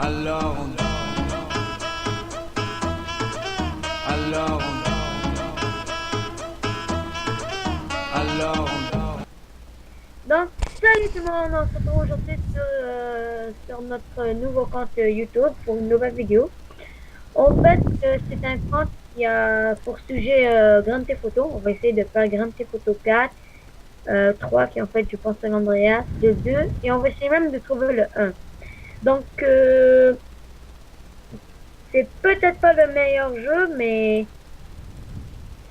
Alors alors Donc, salut tout le monde, on se retrouve aujourd'hui sur notre nouveau compte YouTube pour une nouvelle vidéo. En fait, c'est un compte qui a pour sujet Grand Theft Auto. On va essayer de faire Grand Theft Auto 4, 3 qui est en fait, je pense, San Andreas, le 2, et on va essayer même de trouver le 1. Donc, c'est peut-être pas le meilleur jeu, mais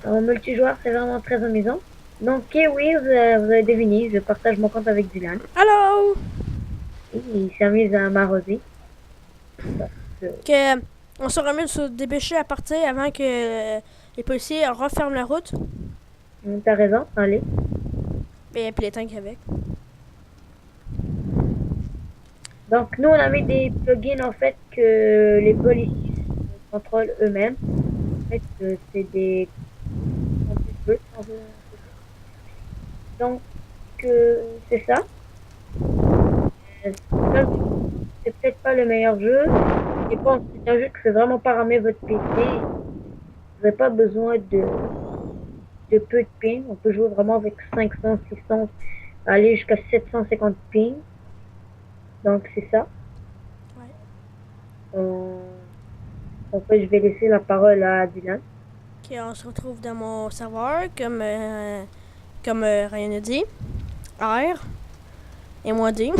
en multijoueur, c'est vraiment très amusant. Donc, oui, vous avez deviné, je partage mon compte avec Dylan. Hello! Il s'amuse à m'arroser. Que, on serait mieux de se dépêcher à partir avant que les policiers referment la route. T'as raison, allez. Et puis les tanks avec. Donc, nous, on a mis des plugins, en fait, que les policiers contrôlent eux-mêmes. En fait, c'est des... Donc, c'est ça. C'est peut-être pas le meilleur jeu. Et bon, c'est un jeu qui fait vraiment pas ramer votre PC. Vous n'avez pas besoin de peu de ping. On peut jouer vraiment avec 500, 600, aller jusqu'à 750 ping. Donc, c'est ça. Ouais. En fait, je vais laisser la parole à Dylan. Ok, on se retrouve dans mon serveur, comme Ryan a dit. R. Et moi D.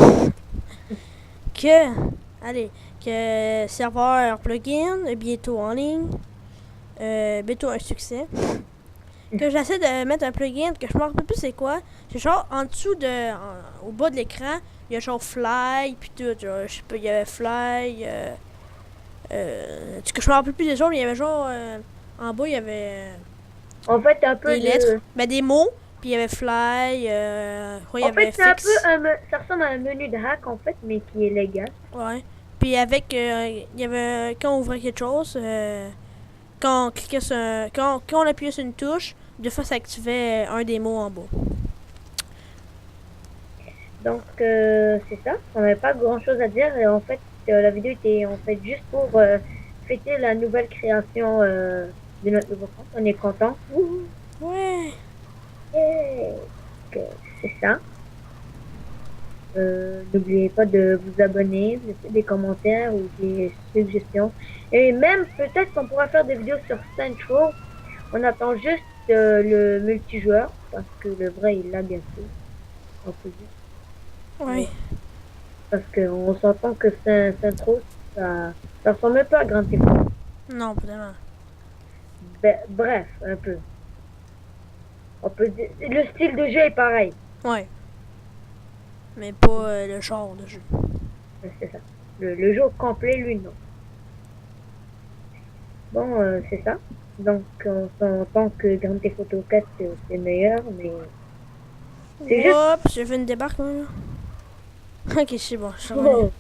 Allez, que serveur plugin est bientôt en ligne. Bientôt un succès. Que j'essaie de mettre un plugin que je me rappelle plus c'est quoi. C'est genre en dessous au bas de l'écran, il y a genre Fly puis tout. Genre, je sais pas, il y avait Fly. Que je me rappelle plus des autres, mais il y avait genre en bas il y avait En fait, un peu des lettres, ben des mots, puis il y avait Fly. Ouais, il y En fait, avait c'est un Fix. peu ça ressemble à un menu de hack en fait, mais qui est légal. Ouais. Puis avec, il y avait quand on ouvrait quelque chose. Quand on cliquait sur quand on appuyait sur une touche, de fois ça activait un des mots en bas. Donc c'est ça. On n'avait pas grand chose à dire. Et en fait, la vidéo était en fait juste pour fêter la nouvelle création de notre nouveau compte. On est content. Ouais. C'est ça. N'oubliez pas de vous abonner, de laisser des commentaires ou des suggestions. Et même peut-être qu'on pourra faire des vidéos sur Central. On attend juste le multijoueur parce que le vrai il l'a bien sûr. On peut juste Ouais. parce qu'on s'entend que Central ça ressemble un peu à Grand Theft Auto. Non, pas tellement. Bref, un peu. On peut dire, le style de jeu est pareil. Ouais. Mais pas le genre de jeu. C'est ça. Le jeu complet, lui, non. Bon, c'est ça. Donc, on s'entend que Grand Theft Auto 4, c'est meilleur, mais... C'est juste... Oups, j'ai fait une débarque, moi, là. Ok, c'est bon, je suis revenu. Oh.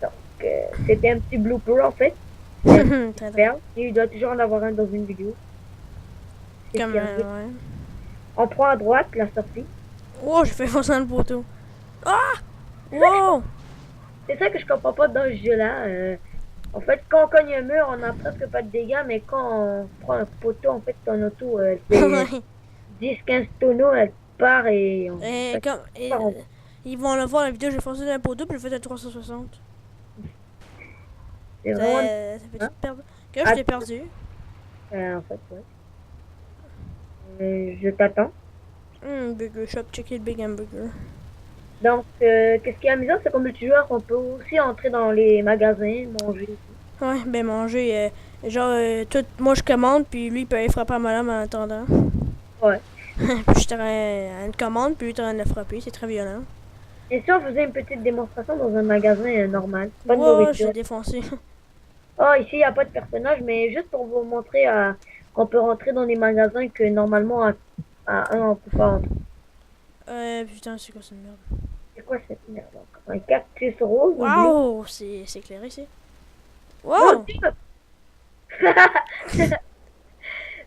Donc, c'était un petit blooper, en fait. Très drôle. Et il doit toujours en avoir un dans une vidéo. C'est Comme, servi. ouais. On prend à droite, la sortie. Oh, j'ai fait foncer dans le poteau. Ah! Wow! C'est ça que je comprends pas dans ce jeu-là. En fait, quand on cogne un mur, on n'a presque pas de dégâts, mais quand on prend un poteau, en fait, ton auto, elle fait 10-15 tonneaux, elle part et... Et comme, ils vont le voir la vidéo, j'ai foncé dans le poteau, puis j'ai fait un 360. C'est vraiment... Ça fait tout perdre. Que je t'ai perdu. En fait, ouais. Je t'attends. Burger shop, checker le big hamburger. Donc, qu'est-ce qui est amusant, c'est qu'en multijoueur, on peut aussi entrer dans les magasins, manger. Ouais, ben manger. Moi je commande, puis lui il peut aller frapper à madame en attendant. Ouais. Puis je suis à une commande, puis lui est en train de le frapper, c'est très violent. Et si on faisait une petite démonstration dans un magasin normal, pas de Ouais, nourriture. j'ai défoncé. Oh, ici, il n'y a pas de personnage, mais juste pour vous montrer qu'on peut rentrer dans des magasins que normalement, à un, on peut pas entrer. Putain, c'est quoi cette merde? C'est quoi cette merde encore? Un cactus rose ou bleu? Waouh, c'est éclairé ici. Mon Wow! Dieu!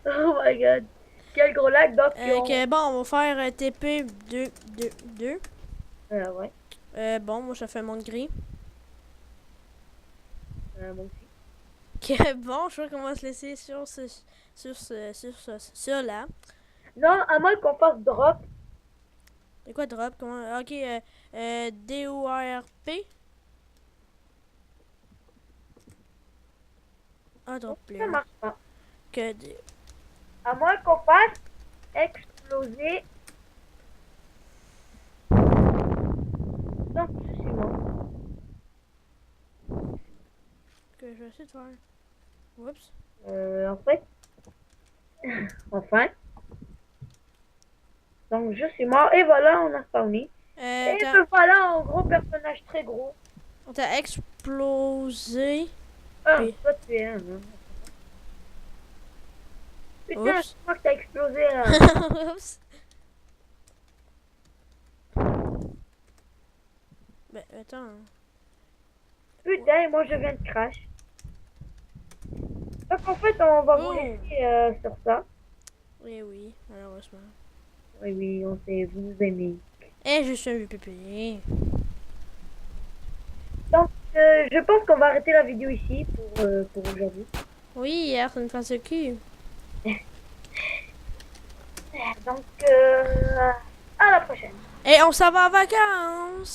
Oh my god! Quel gros lac, donc Bon, on va faire TP 2. ouais. Bon, moi ça fait mon gris. Moi aussi. Que bon, je crois qu'on va se laisser sur là. Non, à moins qu'on fasse drop. C'est quoi drop? Comment? Ok, DORP. Ah, drop Ça player. marche pas. Que À moins qu'on fasse exploser. Non, je suis mort. que je vais essayer de faire. Oups. En fait. Enfin. Donc je suis mort. Et voilà, on a spawné. Et T'as me voilà un gros personnage très gros. on t'a explosé. Ah, Puis- toi tu es un. Hein. Putain, Oups. je crois que t'as explosé là. Oups. Ben, attends. Putain, et moi je viens de crash. Donc en fait, on va vous Oh. laisser sur ça. Eh oui, malheureusement. Oui, oui, on sait, vous nous aimez. Eh, je suis un VPP. Donc, je pense qu'on va arrêter la vidéo ici pour aujourd'hui. Oui, hier, c'est une face de cul. Donc, à la prochaine. Et on s'en va en vacances!